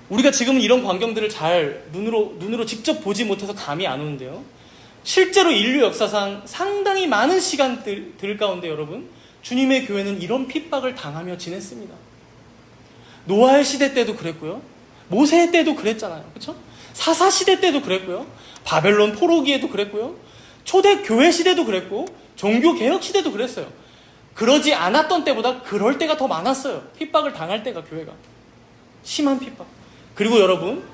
우리가 지금은 이런 광경들을 잘 눈으로 직접 보지 못해서 감이 안 오는데요. 실제로 인류 역사상 상당히 많은 시간들 가운데 여러분, 주님의 교회는 이런 핍박을 당하며 지냈습니다. 노아의 시대 때도 그랬고요. 모세의 때도 그랬잖아요. 그렇죠? 사사 시대 때도 그랬고요. 바벨론 포로기에도 그랬고요. 초대 교회 시대도 그랬고 종교 개혁 시대도 그랬어요. 그러지 않았던 때보다 그럴 때가 더 많았어요. 핍박을 당할 때가, 교회가. 심한 핍박. 그리고 여러분,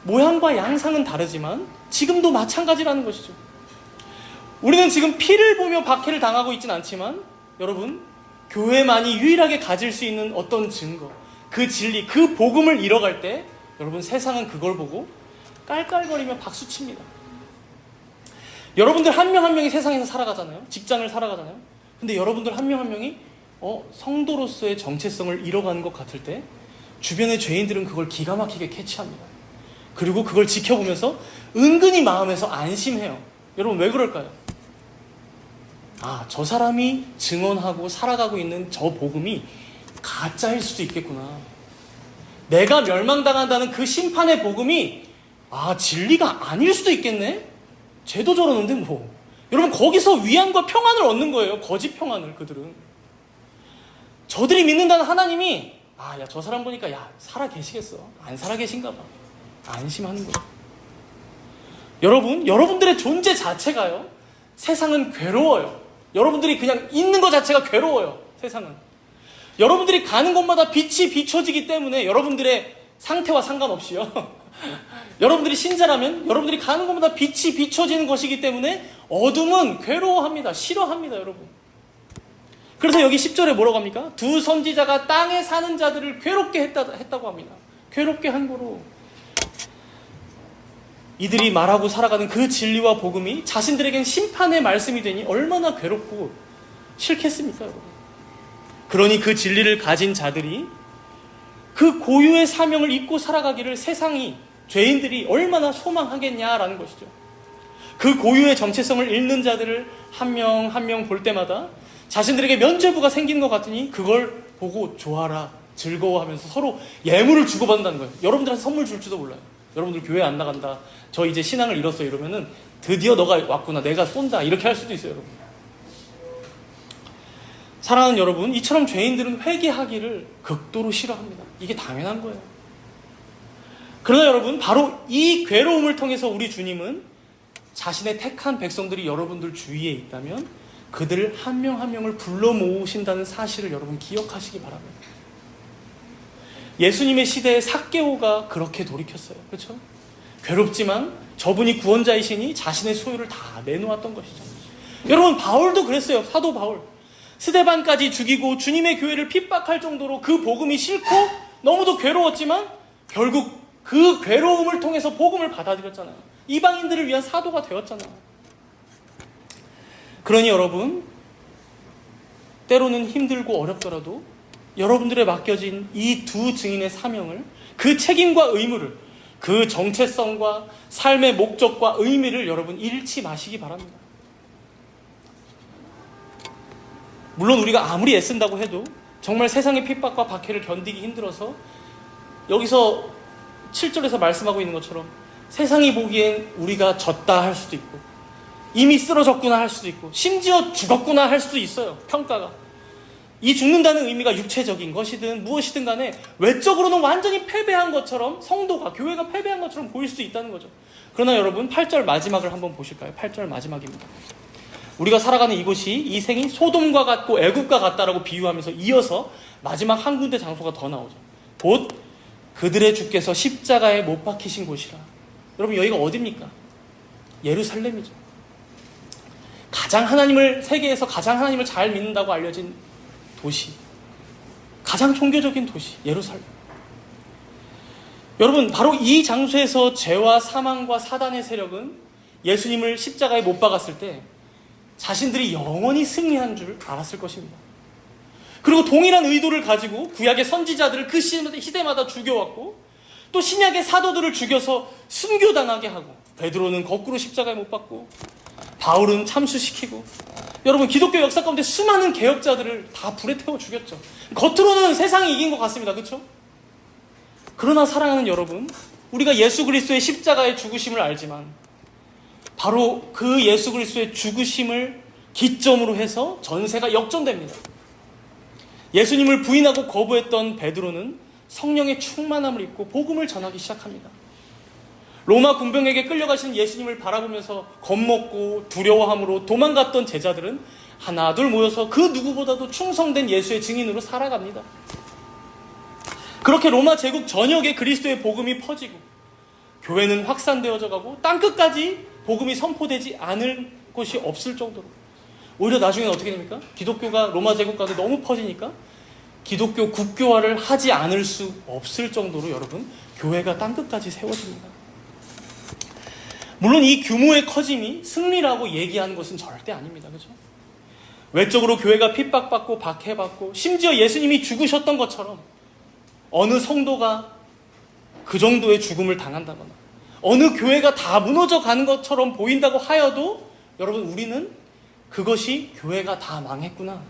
모양과 양상은 다르지만 지금도 마찬가지라는 것이죠. 우리는 지금 피를 보며 박해를 당하고 있지는 않지만 여러분, 교회만이 유일하게 가질 수 있는 어떤 증거, 그 진리, 그 복음을 잃어갈 때 여러분, 세상은 그걸 보고 깔깔거리며 박수칩니다. 여러분들 한 명 한 명이 세상에서 살아가잖아요. 직장을 살아가잖아요. 근데 여러분들 한 명 한 명이 성도로서의 정체성을 잃어가는 것 같을 때 주변의 죄인들은 그걸 기가 막히게 캐치합니다. 그리고 그걸 지켜보면서 은근히 마음에서 안심해요. 여러분, 왜 그럴까요? 아, 저 사람이 증언하고 살아가고 있는 저 복음이 가짜일 수도 있겠구나. 내가 멸망당한다는 그 심판의 복음이 진리가 아닐 수도 있겠네? 쟤도 저러는데 뭐. 여러분, 거기서 위안과 평안을 얻는 거예요. 거짓 평안을. 그들은 저들이 믿는다는 하나님이 저 사람 보니까 살아 계시겠어. 안 살아 계신가 봐. 안심하는 거예요. 여러분들의 존재 자체가요, 세상은 괴로워요. 여러분들이 그냥 있는 것 자체가 괴로워요. 세상은. 여러분들이 가는 곳마다 빛이 비춰지기 때문에 여러분들의 상태와 상관없이요. 여러분들이 신자라면 여러분들이 가는 곳마다 빛이 비춰지는 것이기 때문에 어둠은 괴로워합니다. 싫어합니다, 여러분. 그래서 여기 10절에 뭐라고 합니까? 두 선지자가 땅에 사는 자들을 괴롭게 했다고 합니다. 괴롭게 한 거로. 이들이 말하고 살아가는 그 진리와 복음이 자신들에겐 심판의 말씀이 되니 얼마나 괴롭고 싫겠습니까, 여러분? 그러니 그 진리를 가진 자들이 그 고유의 사명을 잊고 살아가기를 세상이, 죄인들이 얼마나 소망하겠냐라는 것이죠. 그 고유의 정체성을 잃는 자들을 한 명 한 명 볼 때마다 자신들에게 면죄부가 생기는 것 같으니 그걸 보고 좋아라, 즐거워하면서 서로 예물을 주고받는다는 거예요. 여러분들한테 선물 줄지도 몰라요. 여러분들 교회 안 나간다, 저 이제 신앙을 잃었어 이러면은 드디어 너가 왔구나, 내가 쏜다, 이렇게 할 수도 있어요, 여러분. 사랑하는 여러분, 이처럼 죄인들은 회개하기를 극도로 싫어합니다. 이게 당연한 거예요. 그러나 여러분, 바로 이 괴로움을 통해서 우리 주님은 자신의 택한 백성들이 여러분들 주위에 있다면 그들을 한 명 한 명을 불러 모으신다는 사실을 여러분 기억하시기 바랍니다. 예수님의 시대에 삭개오가 그렇게 돌이켰어요. 그렇죠? 괴롭지만 저분이 구원자이시니 자신의 소유를 다 내놓았던 것이죠. 여러분, 바울도 그랬어요. 사도 바울. 스데반까지 죽이고 주님의 교회를 핍박할 정도로 그 복음이 싫고 너무도 괴로웠지만 결국 그 괴로움을 통해서 복음을 받아들였잖아요. 이방인들을 위한 사도가 되었잖아요. 그러니 여러분, 때로는 힘들고 어렵더라도 여러분들에 맡겨진 이 두 증인의 사명을, 그 책임과 의무를, 그 정체성과 삶의 목적과 의미를 여러분 잃지 마시기 바랍니다. 물론 우리가 아무리 애쓴다고 해도 정말 세상의 핍박과 박해를 견디기 힘들어서 여기서 7절에서 말씀하고 있는 것처럼 세상이 보기엔 우리가 졌다 할 수도 있고 이미 쓰러졌구나 할 수도 있고 심지어 죽었구나 할 수도 있어요. 평가가. 이 죽는다는 의미가 육체적인 것이든 무엇이든 간에 외적으로는 완전히 패배한 것처럼 성도가 교회가 패배한 것처럼 보일 수도 있다는 거죠. 그러나 여러분 8절 마지막을 한번 보실까요? 8절 마지막입니다. 우리가 살아가는 이곳이 이 생이 소돔과 같고 애굽과 같다라고 비유하면서 이어서 마지막 한 군데 장소가 더 나오죠. 곧 그들의 주께서 십자가에 못 박히신 곳이라. 여러분 여기가 어디입니까? 예루살렘이죠. 세계에서 가장 하나님을 잘 믿는다고 알려진 도시, 가장 종교적인 도시 예루살렘. 여러분 바로 이 장소에서 죄와 사망과 사단의 세력은 예수님을 십자가에 못 박았을 때 자신들이 영원히 승리한 줄 알았을 것입니다. 그리고 동일한 의도를 가지고 구약의 선지자들을 그 시대마다 죽여왔고 또 신약의 사도들을 죽여서 순교당하게 하고 베드로는 거꾸로 십자가에 못 박고 바울은 참수시키고 여러분 기독교 역사 가운데 수많은 개혁자들을 다 불에 태워 죽였죠. 겉으로는 세상이 이긴 것 같습니다. 그렇죠? 그러나 사랑하는 여러분, 우리가 예수 그리스도의 십자가의 죽으심을 알지만 바로 그 예수 그리스도의 죽으심을 기점으로 해서 전세가 역전됩니다. 예수님을 부인하고 거부했던 베드로는 성령의 충만함을 입고 복음을 전하기 시작합니다. 로마 군병에게 끌려가신 예수님을 바라보면서 겁먹고 두려워함으로 도망갔던 제자들은 하나둘 모여서 그 누구보다도 충성된 예수의 증인으로 살아갑니다. 그렇게 로마 제국 전역에 그리스도의 복음이 퍼지고 교회는 확산되어져 가고 땅끝까지 복음이 선포되지 않을 곳이 없을 정도로 오히려 나중에는 어떻게 됩니까? 기독교가 로마 제국 가운데 너무 퍼지니까 기독교 국교화를 하지 않을 수 없을 정도로 여러분 교회가 땅끝까지 세워집니다. 물론 이 규모의 커짐이 승리라고 얘기하는 것은 절대 아닙니다. 그렇죠? 외적으로 교회가 핍박받고 박해받고 심지어 예수님이 죽으셨던 것처럼 어느 성도가 그 정도의 죽음을 당한다거나 어느 교회가 다 무너져 가는 것처럼 보인다고 하여도 여러분 우리는 그것이 교회가 다 망했구나.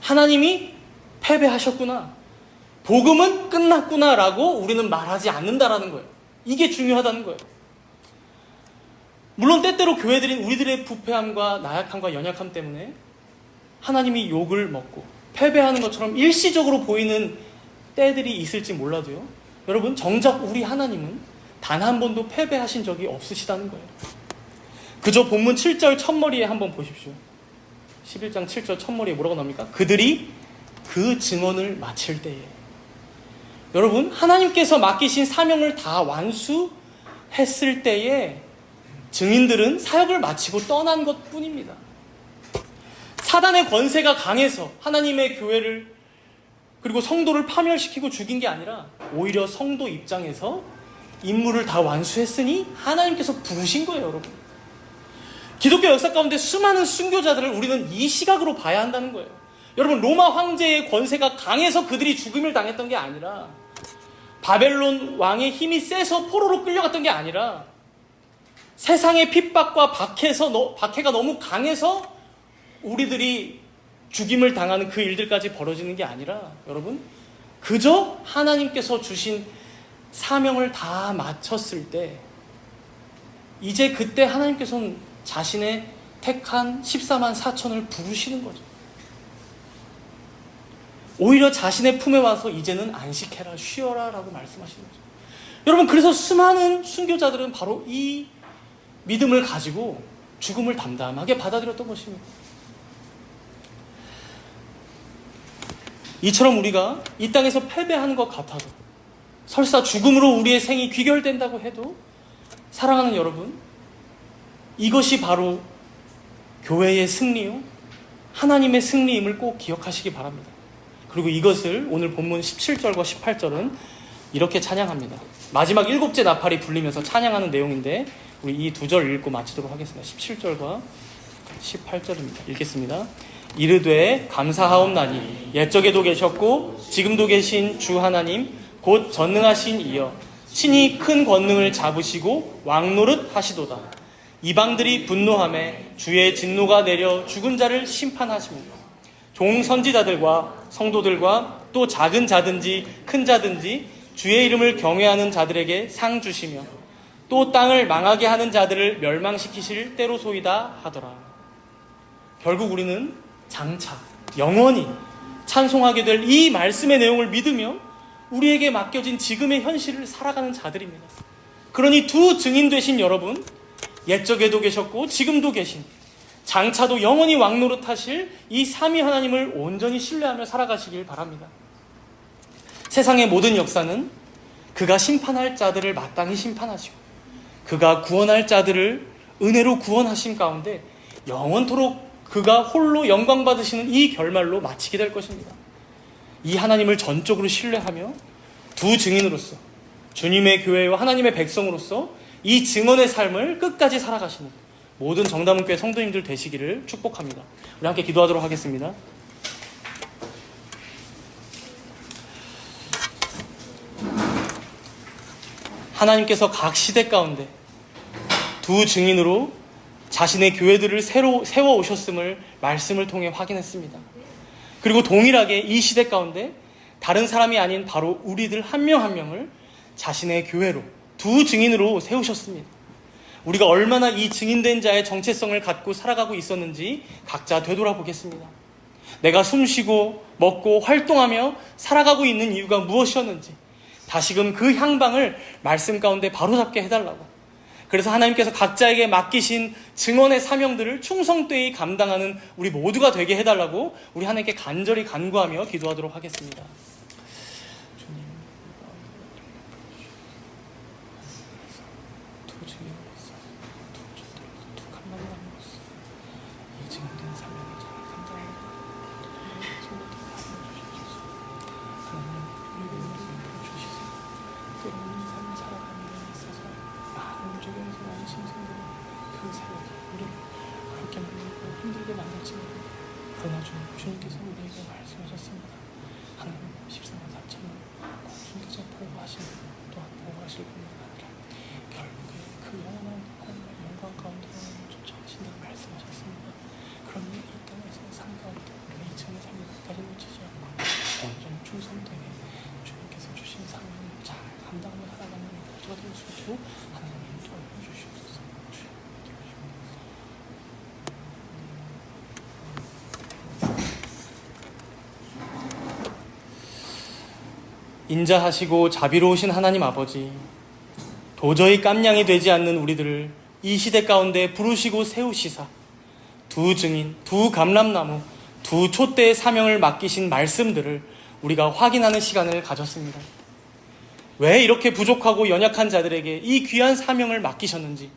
하나님이 패배하셨구나. 복음은 끝났구나 라고 우리는 말하지 않는다라는 거예요. 이게 중요하다는 거예요. 물론 때때로 교회들인 우리들의 부패함과 나약함과 연약함 때문에 하나님이 욕을 먹고 패배하는 것처럼 일시적으로 보이는 때들이 있을지 몰라도요. 여러분 정작 우리 하나님은 단 한 번도 패배하신 적이 없으시다는 거예요. 그저 본문 7절 첫머리에 한번 보십시오. 11장 7절 첫머리에 뭐라고 나옵니까? 그들이 그 증언을 마칠 때에. 여러분 하나님께서 맡기신 사명을 다 완수했을 때에 증인들은 사역을 마치고 떠난 것뿐입니다. 사단의 권세가 강해서 하나님의 교회를 그리고 성도를 파멸시키고 죽인 게 아니라 오히려 성도 입장에서 임무를 다 완수했으니 하나님께서 부르신 거예요. 여러분 기독교 역사 가운데 수많은 순교자들을 우리는 이 시각으로 봐야 한다는 거예요. 여러분 로마 황제의 권세가 강해서 그들이 죽음을 당했던 게 아니라 바벨론 왕의 힘이 세서 포로로 끌려갔던 게 아니라 세상의 핍박과 박해가 너무 강해서 우리들이 죽임을 당하는 그 일들까지 벌어지는 게 아니라 여러분 그저 하나님께서 주신 사명을 다 마쳤을 때 이제 그때 하나님께서는 자신의 택한 14만 4천을 부르시는 거죠. 오히려 자신의 품에 와서 이제는 안식해라 쉬어라 라고 말씀하시는 거죠. 여러분 그래서 수많은 순교자들은 바로 이 믿음을 가지고 죽음을 담담하게 받아들였던 것입니다. 이처럼 우리가 이 땅에서 패배하는 것 같아도 설사 죽음으로 우리의 생이 귀결된다고 해도 사랑하는 여러분 이것이 바로 교회의 승리요 하나님의 승리임을 꼭 기억하시기 바랍니다. 그리고 이것을 오늘 본문 17절과 18절은 이렇게 찬양합니다. 마지막 7째 나팔이 불리면서 찬양하는 내용인데 우리 이 두 절 읽고 마치도록 하겠습니다. 17절과 18절입니다. 읽겠습니다. 이르되 감사하옵나니 옛적에도 계셨고 지금도 계신 주 하나님 곧 전능하신 이여 친히 큰 권능을 잡으시고 왕노릇 하시도다. 이방들이 분노하매 주의 진노가 내려 죽은 자를 심판하십니다. 종 선지자들과 성도들과 또 작은 자든지 큰 자든지 주의 이름을 경외하는 자들에게 상 주시며 또 땅을 망하게 하는 자들을 멸망시키실 때로소이다 하더라. 결국 우리는 장차 영원히 찬송하게 될 이 말씀의 내용을 믿으며 우리에게 맡겨진 지금의 현실을 살아가는 자들입니다. 그러니 두 증인 되신 여러분, 옛적에도 계셨고 지금도 계신, 장차도 영원히 왕노릇하실 이 삼위 하나님을 온전히 신뢰하며 살아가시길 바랍니다. 세상의 모든 역사는 그가 심판할 자들을 마땅히 심판하시고 그가 구원할 자들을 은혜로 구원하신 가운데 영원토록 그가 홀로 영광 받으시는 이 결말로 마치게 될 것입니다. 이 하나님을 전적으로 신뢰하며 두 증인으로서 주님의 교회와 하나님의 백성으로서 이 증언의 삶을 끝까지 살아가시는 모든 정다문교회 성도님들 되시기를 축복합니다. 우리 함께 기도하도록 하겠습니다. 하나님께서 각 시대 가운데 두 증인으로 자신의 교회들을 새로 세워 오셨음을 말씀을 통해 확인했습니다. 그리고 동일하게 이 시대 가운데 다른 사람이 아닌 바로 우리들 한 명 한 명을 자신의 교회로 두 증인으로 세우셨습니다. 우리가 얼마나 이 증인된 자의 정체성을 갖고 살아가고 있었는지 각자 되돌아보겠습니다. 내가 숨쉬고 먹고 활동하며 살아가고 있는 이유가 무엇이었는지 다시금 그 향방을 말씀 가운데 바로잡게 해달라고, 그래서 하나님께서 각자에게 맡기신 증언의 사명들을 충성되이 감당하는 우리 모두가 되게 해달라고 우리 하나님께 간절히 간구하며 기도하도록 하겠습니다. 주님, 두 증인으로서, 두 족들로서, 두 감당자로서 이 증언된 사명을 잘 감당하는 성도들 주시옵소서. 하나님, 우리에게 말씀을 주시소. 때로는 이 삶을 살아가는 데 있어서 많은 주변에서 많은 신성들이 그 사역이 우리를 그렇게 만들고 힘들게 만들지만, 그러나 주님께서 우리에게 말씀하셨습니다. 하나님 14만 4천을 꼭 주님께서 보호하시고 또한 보호하실 뿐만 아니라 결국에 그 영원한 영광 가운데 쫓아오신다고 말씀하셨습니다. 그러니 이 땅에서 삶 가운데 우리가 이 천의 삶을 끝까지 놓치지 않고 온전히 충성되게 주님께서 주신 사명을 잘 감당하며 살아가는 모두가 될 수 있도록 하나님 인도하여 주시옵소서. 주님께 주시옵소서. 인자하시고 자비로우신 하나님 아버지, 도저히 깜냥이 되지 않는 우리들을 이 시대 가운데 부르시고 세우시사 두 증인, 두 감람나무, 두 촛대의 사명을 맡기신 말씀들을 우리가 확인하는 시간을 가졌습니다. 왜 이렇게 부족하고 연약한 자들에게 이 귀한 사명을 맡기셨는지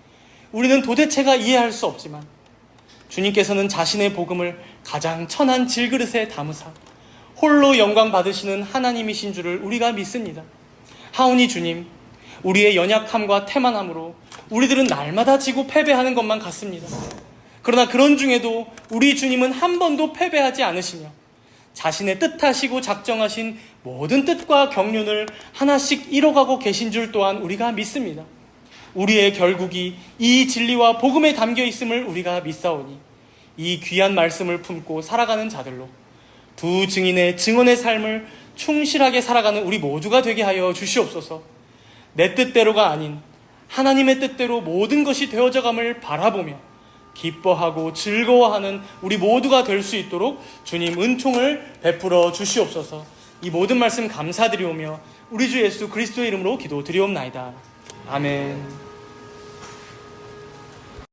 우리는 도대체가 이해할 수 없지만, 주님께서는 자신의 복음을 가장 천한 질그릇에 담으사 홀로 영광 받으시는 하나님이신 줄을 우리가 믿습니다. 하오니 주님, 우리의 연약함과 태만함으로 우리들은 날마다 지고 패배하는 것만 같습니다. 그러나 그런 중에도 우리 주님은 한 번도 패배하지 않으시며 자신의 뜻하시고 작정하신 모든 뜻과 경륜을 하나씩 이뤄가고 계신 줄 또한 우리가 믿습니다. 우리의 결국이 이 진리와 복음에 담겨 있음을 우리가 믿사오니 이 귀한 말씀을 품고 살아가는 자들로 두 증인의 증언의 삶을 충실하게 살아가는 우리 모두가 되게 하여 주시옵소서. 내 뜻대로가 아닌 하나님의 뜻대로 모든 것이 되어져감을 바라보며 기뻐하고 즐거워하는 우리 모두가 될 수 있도록 주님 은총을 베풀어 주시옵소서. 이 모든 말씀 감사드리오며 우리 주 예수 그리스도의 이름으로 기도드리옵나이다. 아멘.